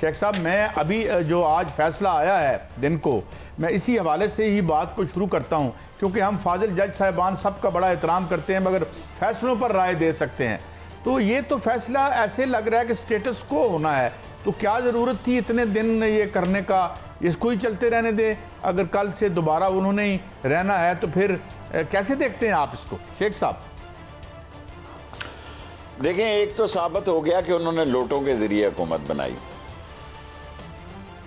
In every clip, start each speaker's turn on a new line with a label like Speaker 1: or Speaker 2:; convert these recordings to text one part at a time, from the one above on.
Speaker 1: شیخ صاحب میں ابھی جو آج فیصلہ آیا ہے دن کو، میں اسی حوالے سے ہی بات کو شروع کرتا ہوں، کیونکہ ہم فاضل جج صاحبان سب کا بڑا احترام کرتے ہیں مگر فیصلوں پر رائے دے سکتے ہیں. تو یہ تو فیصلہ ایسے لگ رہا ہے کہ سٹیٹس کو ہونا ہے، تو کیا ضرورت تھی اتنے دن یہ کرنے کا؟ اس کو ہی چلتے رہنے دیں. اگر کل سے دوبارہ انہوں نے ہی رہنا ہے تو پھر کیسے دیکھتے ہیں آپ اس کو شیخ صاحب؟
Speaker 2: دیکھیں، ایک تو ثابت ہو گیا کہ انہوں نے لوٹوں کے ذریعے حکومت بنائی،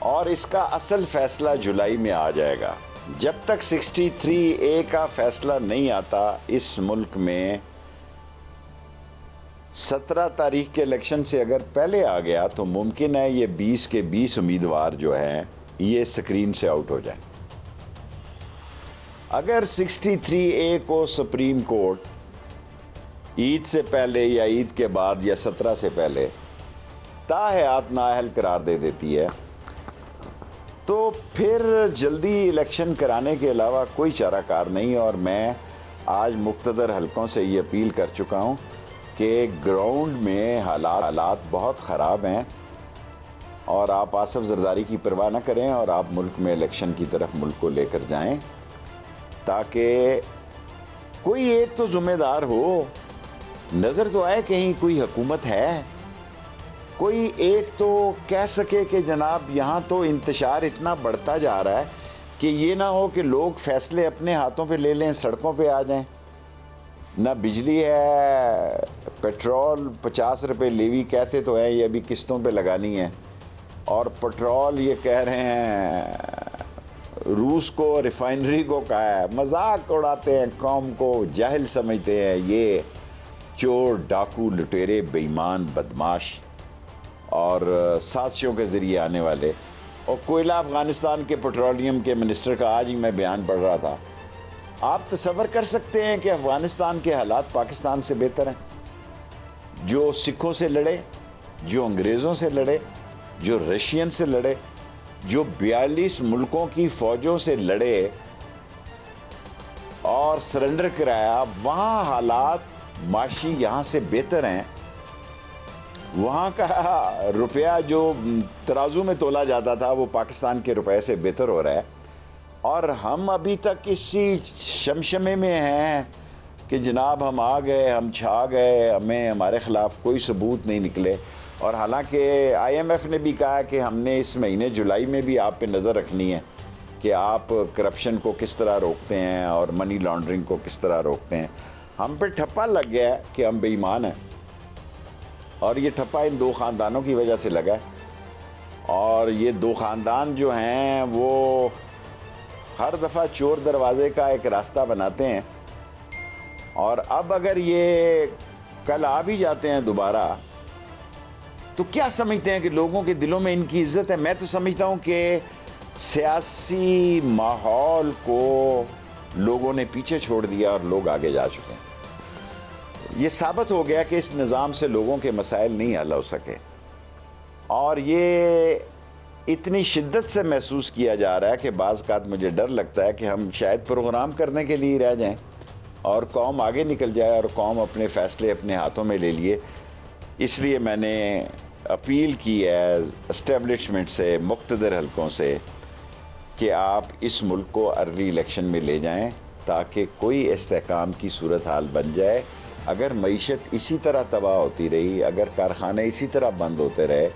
Speaker 2: اور اس کا اصل فیصلہ جولائی میں آ جائے گا. جب تک 63A کا فیصلہ نہیں آتا اس ملک میں، 17 تاریخ کے الیکشن سے اگر پہلے آ گیا تو ممکن ہے یہ 20 کے 20 امیدوار جو ہیں یہ سکرین سے آؤٹ ہو جائیں. اگر 63A کو سپریم کورٹ عید سے پہلے یا عید کے بعد یا 17 سے پہلے تاحیات نااہل قرار دے دیتی ہے تو پھر جلدی الیکشن کرانے کے علاوہ کوئی چارہ کار نہیں. اور میں آج مقتدر حلقوں سے یہ اپیل کر چکا ہوں کہ گراؤنڈ میں حالات بہت خراب ہیں، اور آپ آصف زرداری کی پرواہ نہ کریں اور آپ ملک میں الیکشن کی طرف ملک کو لے کر جائیں، تاکہ کوئی ایک تو ذمہ دار ہو. نظر تو آئے کہیں کوئی حکومت ہے، کوئی ایک تو کہہ سکے کہ جناب یہاں تو انتشار اتنا بڑھتا جا رہا ہے کہ یہ نہ ہو کہ لوگ فیصلے اپنے ہاتھوں پہ لے لیں، سڑکوں پہ آ جائیں. نہ بجلی ہے، پیٹرول 50 روپے لیوی کہتے تو ہیں، یہ ابھی قسطوں پہ لگانی ہے. اور پیٹرول یہ کہہ رہے ہیں روس کو ریفائنری کو کہا ہے. مذاق اڑاتے ہیں، قوم کو جاہل سمجھتے ہیں. یہ چور، ڈاکو، لٹیرے، بے ایمان، بدماش اور سازشوں کے ذریعے آنے والے. اور کوئلہ افغانستان کے پیٹرولیم کے منسٹر کا آج ہی میں بیان پڑھ رہا تھا. آپ تصور کر سکتے ہیں کہ افغانستان کے حالات پاکستان سے بہتر ہیں؟ جو سکھوں سے لڑے، جو انگریزوں سے لڑے، جو رشین سے لڑے، جو 42 ملکوں کی فوجوں سے لڑے اور سرنڈر کرایا، وہاں حالات معاشی یہاں سے بہتر ہیں. وہاں کا روپیہ جو ترازو میں تولا جاتا تھا وہ پاکستان کے روپے سے بہتر ہو رہا ہے. اور ہم ابھی تک اسی شمشمے میں ہیں کہ جناب ہم آ گئے، ہم چھا گئے، ہمیں ہمارے خلاف کوئی ثبوت نہیں نکلے. اور حالانکہ IMF نے بھی کہا کہ ہم نے اس مہینے جولائی میں بھی آپ پہ نظر رکھنی ہے کہ آپ کرپشن کو کس طرح روکتے ہیں اور منی لانڈرنگ کو کس طرح روکتے ہیں. ہم پہ ٹھپا لگ گیا ہے کہ ہم بے ایمان ہیں، اور یہ ٹھپا ان دو خاندانوں کی وجہ سے لگا ہے. اور یہ دو خاندان جو ہیں وہ ہر دفعہ چور دروازے کا ایک راستہ بناتے ہیں. اور اب اگر یہ کل آ بھی جاتے ہیں دوبارہ تو کیا سمجھتے ہیں کہ لوگوں کے دلوں میں ان کی عزت ہے؟ میں تو سمجھتا ہوں کہ سیاسی ماحول کو لوگوں نے پیچھے چھوڑ دیا اور لوگ آگے جا چکے ہیں. یہ ثابت ہو گیا کہ اس نظام سے لوگوں کے مسائل نہیں حل ہو سکے، اور یہ اتنی شدت سے محسوس کیا جا رہا ہے کہ بعض اوقات مجھے ڈر لگتا ہے کہ ہم شاید پروگرام کرنے کے لیے رہ جائیں اور قوم آگے نکل جائے اور قوم اپنے فیصلے اپنے ہاتھوں میں لے لیے. اس لیے میں نے اپیل کی ہے اسٹیبلشمنٹ سے، مقتدر حلقوں سے، کہ آپ اس ملک کو ارلی الیکشن میں لے جائیں تاکہ کوئی استحکام کی صورتحال بن جائے. اگر معیشت اسی طرح تباہ ہوتی رہی، اگر کارخانے اسی طرح بند ہوتے رہے،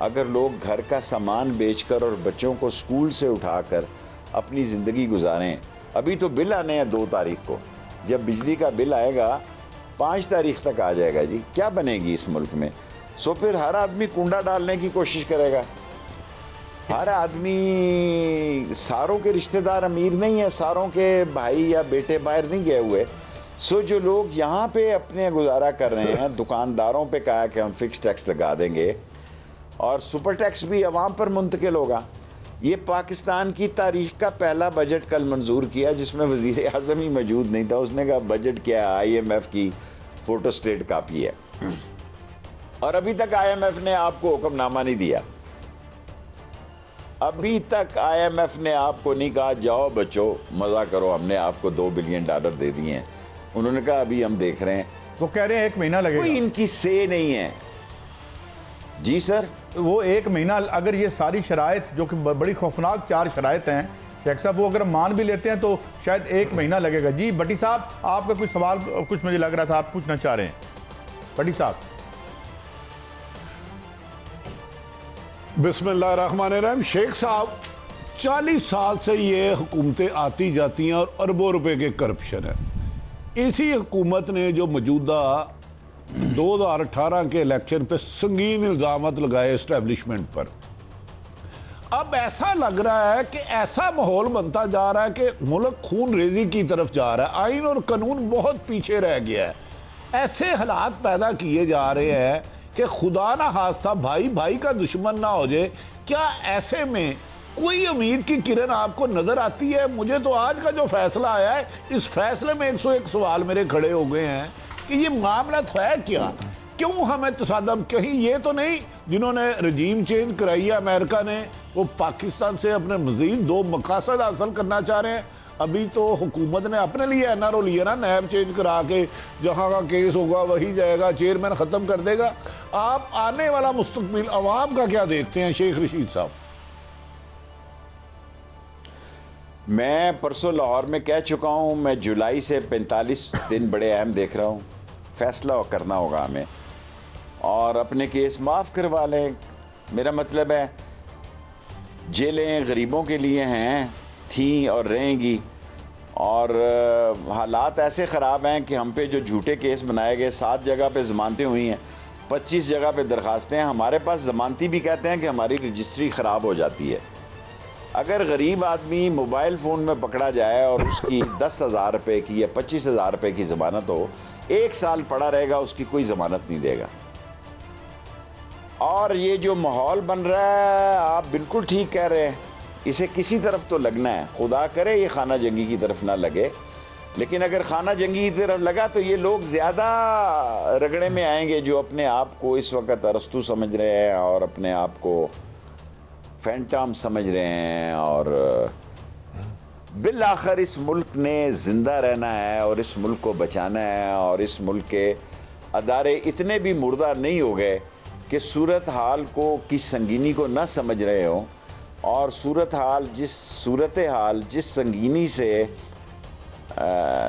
Speaker 2: اگر لوگ گھر کا سامان بیچ کر اور بچوں کو سکول سے اٹھا کر اپنی زندگی گزاریں. ابھی تو بل آنے ہیں 2 تاریخ کو، جب بجلی کا بل آئے گا 5 تاریخ تک آ جائے گا. جی کیا بنے گی اس ملک میں؟ سو پھر ہر آدمی کنڈا ڈالنے کی کوشش کرے گا. ہر آدمی، ساروں کے رشتہ دار امیر نہیں ہیں، ساروں کے بھائی یا بیٹے باہر نہیں گئے ہوئے. سو جو لوگ یہاں پہ اپنے گزارا کر رہے ہیں، دکانداروں پہ کہا کہ ہم فکس ٹیکس لگا دیں گے اور سپر ٹیکس بھی عوام پر منتقل ہوگا. یہ پاکستان کی تاریخ کا پہلا بجٹ کل منظور کیا جس میں وزیر اعظم ہی موجود نہیں تھا. اس نے کہا بجٹ کیا ہے؟ IMF کی فوٹو سٹیٹ کاپی ہے. اور ابھی تک IMF نے آپ کو حکم نامہ نہیں دیا. ابھی تک IMF نے آپ کو نہیں کہا جاؤ بچو مزہ کرو، ہم نے آپ کو $2 بلین دے دیے ہیں. انہوں نے کہا ابھی ہم دیکھ رہے ہیں.
Speaker 1: وہ کہہ رہے ہیں 1 مہینہ لگے گا.
Speaker 2: کوئی ان کی سے نہیں ہے. جی سر.
Speaker 1: وہ 1 مہینہ اگر یہ ساری شرائط جو کہ بڑی خوفناک 4 شرائط ہیں شیخ صاحب، وہ اگر مان بھی لیتے ہیں تو شاید 1 مہینہ لگے گا. جی بٹی صاحب، آپ کا کوئی سوال کچھ مجھے لگ رہا تھا آپ پوچھنا چاہ رہے ہیں. بٹی صاحب.
Speaker 3: بسم اللہ الرحمن الرحیم. شیخ صاحب، 40 سال سے یہ حکومتیں آتی جاتی ہیں اور اربوں روپے کے کرپشن ہے. اسی حکومت نے جو موجودہ 2018 کے الیکشن پہ سنگین الزامات لگائے اسٹیبلشمنٹ پر، اب ایسا لگ رہا ہے کہ ایسا ماحول بنتا جا رہا ہے کہ ملک خون ریزی کی طرف جا رہا ہے. آئین اور قانون بہت پیچھے رہ گیا ہے. ایسے حالات پیدا کیے جا رہے ہیں کہ خدا نہ خواستہ بھائی بھائی کا دشمن نہ ہو جائے. کیا ایسے میں کوئی امید کی کرن آپ کو نظر آتی ہے؟ مجھے تو آج کا جو فیصلہ آیا ہے، اس فیصلے میں 101 سوال میرے کھڑے ہو گئے ہیں کہ یہ معاملہ ہے کیا؟ کیوں ہمیں تصادم؟ کہیں یہ تو نہیں جنہوں نے رجیم چینج کرائی ہے امریکہ نے، وہ پاکستان سے اپنے مزید 2 مقاصد حاصل کرنا چاہ رہے ہیں؟ ابھی تو حکومت نے اپنے لیے NRO لیا نا، نیب چینج کرا کے جہاں کا کیس ہوگا وہی جائے گا، چیئرمین ختم کر دے گا. آپ آنے والا مستقبل عوام کا کیا دیکھتے ہیں شیخ رشید صاحب؟
Speaker 2: میں پرسوں لاہور میں کہہ چکا ہوں، میں جولائی سے 45 دن بڑے اہم دیکھ رہا ہوں. فیصلہ کرنا ہوگا ہمیں اور اپنے کیس معاف کروا لیں. میرا مطلب ہے جیلیں غریبوں کے لیے ہیں، تھیں اور رہیں گی، اور حالات ایسے خراب ہیں کہ ہم پہ جو جھوٹے کیس بنائے گئے، 7 جگہ پہ ضمانتیں ہوئی ہیں، 25 جگہ پہ درخواستیں ہیں. ہمارے پاس ضمانتی بھی کہتے ہیں کہ ہماری رجسٹری خراب ہو جاتی ہے. اگر غریب آدمی موبائل فون میں پکڑا جائے اور اس کی 10,000 روپے کی یا 25,000 روپے کی ضمانت ہو، 1 سال پڑا رہے گا، اس کی کوئی ضمانت نہیں دے گا. اور یہ جو ماحول بن رہا ہے، آپ بالکل ٹھیک کہہ رہے ہیں، اسے کسی طرف تو لگنا ہے. خدا کرے یہ خانہ جنگی کی طرف نہ لگے، لیکن اگر خانہ جنگی کی طرف لگا تو یہ لوگ زیادہ رگڑے میں آئیں گے جو اپنے آپ کو اس وقت ارسطو سمجھ رہے ہیں اور اپنے آپ کو فینٹام سمجھ رہے ہیں. اور بالآخر اس ملک نے زندہ رہنا ہے اور اس ملک کو بچانا ہے، اور اس ملک کے ادارے اتنے بھی مردہ نہیں ہو گئے کہ صورتحال کو کی سنگینی کو نہ سمجھ رہے ہوں. اور صورتحال جس سنگینی سے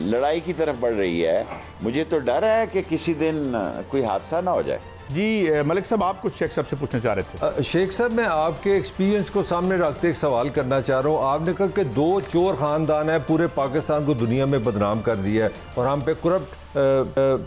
Speaker 2: لڑائی کی طرف بڑھ رہی ہے، مجھے تو ڈر ہے کہ کسی دن کوئی حادثہ نہ ہو جائے.
Speaker 1: جی ملک صاحب، آپ کچھ شیخ صاحب سے پوچھنا چاہ رہے تھے.
Speaker 4: شیخ صاحب، میں آپ کے ایکسپیرینس کو سامنے رکھتے ایک سوال کرنا چاہ رہا ہوں. آپ نے کہا کہ 2 چور خاندان ہیں، پورے پاکستان کو دنیا میں بدنام کر دیا ہے اور ہم پہ کرپٹ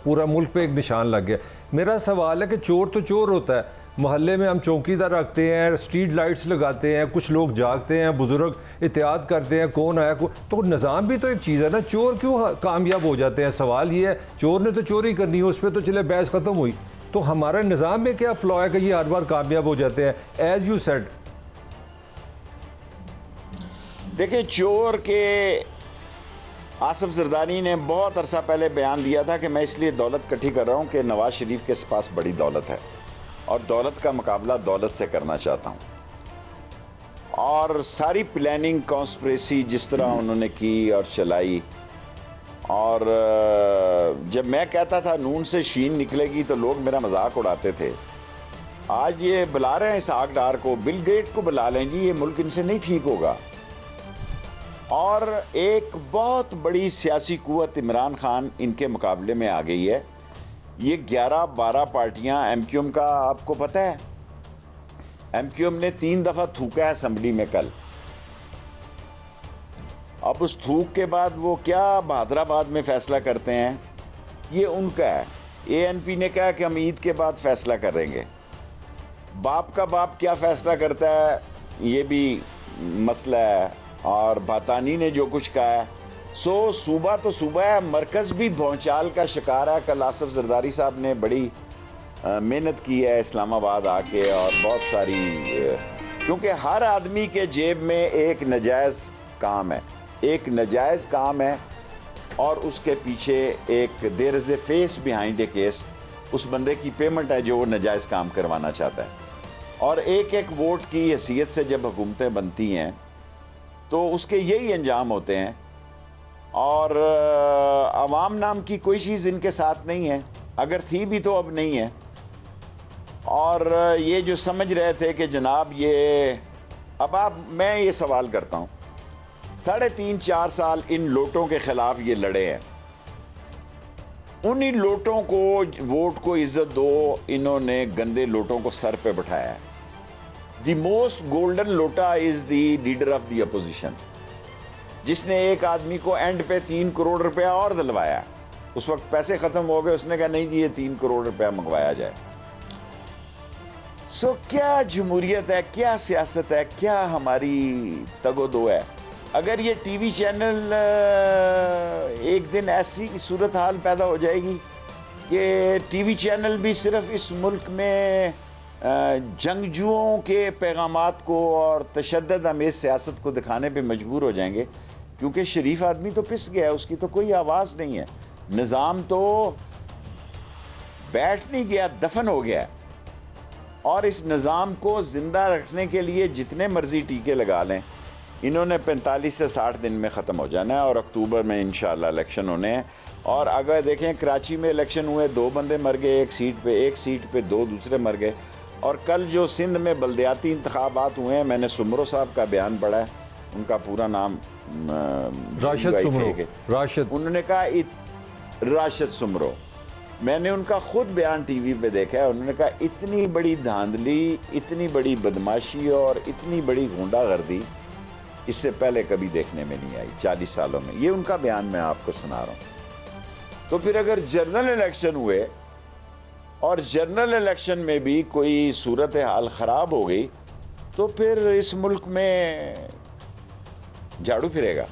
Speaker 4: پورا ملک پہ ایک نشان لگ گیا. میرا سوال ہے کہ چور تو چور ہوتا ہے. محلے میں ہم چوکیدار رکھتے ہیں، اسٹریٹ لائٹس لگاتے ہیں، کچھ لوگ جاگتے ہیں، بزرگ احتیاط کرتے ہیں کون آیا تو نظام بھی تو ایک چیز ہے نا. چور کیوں کامیاب ہو جاتے ہیں؟ سوال یہ ہے، چور نے تو چوری کرنی ہے، اس پہ تو چلے بحث ختم ہوئی. تو ہمارے نظام میں کیا فلا ہے کہ یہ ہر بار کامیاب ہو جاتے ہیں؟ As you said.
Speaker 2: دیکھیں، چور کے آصف زرداری نے بہت عرصہ پہلے بیان دیا تھا کہ میں اس لیے دولت کٹھی کر رہا ہوں کہ نواز شریف کے پاس بڑی دولت ہے اور دولت کا مقابلہ دولت سے کرنا چاہتا ہوں. اور ساری پلاننگ کانسپریسی جس طرح انہوں نے کی اور چلائی، اور جب میں کہتا تھا نون سے شین نکلے گی تو لوگ میرا مذاق اڑاتے تھے. آج یہ بلا رہے ہیں اسحاق ڈار کو، بل گیٹ کو بلا لیں جی، یہ ملک ان سے نہیں ٹھیک ہوگا. اور ایک بہت بڑی سیاسی قوت عمران خان ان کے مقابلے میں آ گئی ہے. یہ 11-12 پارٹیاں، ایم کیو ایم کا آپ کو پتہ ہے، ایم کیو ایم نے 3 دفعہ تھوکا ہے اسمبلی میں کل. اب اس تھوک کے بعد وہ کیا بہادر آباد میں فیصلہ کرتے ہیں، یہ ان کا ہے. اے این پی نے کہا کہ ہم عید کے بعد فیصلہ کریں گے. باپ کا باپ کیا فیصلہ کرتا ہے یہ بھی مسئلہ ہے. اور بھاتانی نے جو کچھ کہا ہے، صوبہ تو صوبہ ہے، مرکز بھی بھونچال کا شکار ہے. کل آصف زرداری صاحب نے بڑی محنت کی ہے اسلام آباد آ کے، اور بہت ساری، کیونکہ ہر آدمی کے جیب میں ایک نجائز کام ہے، ایک نجائز کام ہے، اور اس کے پیچھے ایک دیر از اے فیس بیہائنڈ اے کیس، اس بندے کی پیمنٹ ہے جو وہ نجائز کام کروانا چاہتا ہے. اور ایک ایک ووٹ کی حیثیت سے جب حکومتیں بنتی ہیں تو اس کے یہی انجام ہوتے ہیں. اور عوام نام کی کوئی چیز ان کے ساتھ نہیں ہے، اگر تھی بھی تو اب نہیں ہے. اور یہ جو سمجھ رہے تھے کہ جناب یہ اب میں یہ سوال کرتا ہوں 3.5-4 سال ان لوٹوں کے خلاف یہ لڑے ہیں, انہی لوٹوں کو ووٹ کو عزت دو, انہوں نے گندے لوٹوں کو سر پہ بٹھایا ہے. دی most golden lota is the leader of the opposition, جس نے ایک آدمی کو اینڈ پہ 3 کروڑ روپیہ اور دلوایا. اس وقت پیسے ختم ہو گئے, اس نے کہا نہیں جی یہ 3 کروڑ روپیہ منگوایا جائے. سو کیا جمہوریت ہے, کیا سیاست ہے, کیا ہماری تگ و دو ہے. اگر یہ ٹی وی چینل ایک دن ایسی صورتحال پیدا ہو جائے گی کہ ٹی وی چینل بھی صرف اس ملک میں جنگجوؤں کے پیغامات کو اور تشدد امیز سیاست کو دکھانے پہ مجبور ہو جائیں گے, کیونکہ شریف آدمی تو پس گیا ہے, اس کی تو کوئی آواز نہیں ہے. نظام تو بیٹھ نہیں گیا, دفن ہو گیا ہے. اور اس نظام کو زندہ رکھنے کے لیے جتنے مرضی ٹیکے لگا لیں, انہوں نے 45 سے 60 دن میں ختم ہو جانا ہے, اور اکتوبر میں انشاءاللہ الیکشن ہونے ہیں. اور اگر دیکھیں کراچی میں الیکشن ہوئے, 2 بندے مر گئے ایک سیٹ پہ 2 دوسرے مر گئے. اور کل جو سندھ میں بلدیاتی انتخابات ہوئے ہیں, میں نے سمرو صاحب کا بیان پڑھا ہے, ان کا پورا نام
Speaker 4: راشد سمرو,
Speaker 2: انہوں نے کہا راشد سمرو, میں نے ان کا خود بیان ٹی وی پہ دیکھا ہے. انہوں نے کہا اتنی بڑی دھاندلی, اتنی بڑی بدماشی اور اتنی بڑی غنڈہ گردی اس سے پہلے کبھی دیکھنے میں نہیں آئی 40 سالوں میں. یہ ان کا بیان میں آپ کو سنا رہا ہوں. تو پھر اگر جنرل الیکشن ہوئے اور جنرل الیکشن میں بھی کوئی صورتحال خراب ہو گئی, تو پھر اس ملک میں جھاڑو پھرے گا.